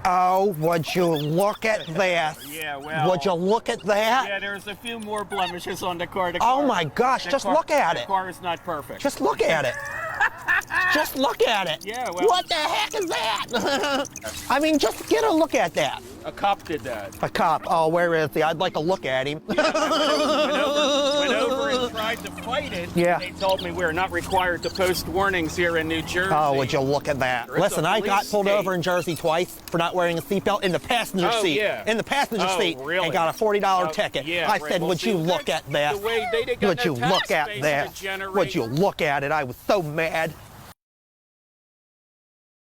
Oh, would you look at that? Yeah, well. Would you look at that? Yeah, there's a few more blemishes on the car. Oh my gosh, just look at it. The car is not perfect. Just look at it. Just look at it. Yeah, well. What the heck is that? I mean, just get a look at that. A cop did that. A cop. Oh, where is he? I'd like to look at him. Yeah, went over and tried to fight it. Yeah. They told me we're not required to post warnings here in New Jersey. Oh, would you look at that? It's Listen, a I got police pulled state. over in Jersey twice for not wearing a seatbelt in the passenger seat. Yeah. In the passenger Oh, seat. really? And got a $40 ticket. Yeah, I right. said, Well, would see, you look that's at that? the way they got Would no you tax look at base to that? generate Would you look at it? I was so mad.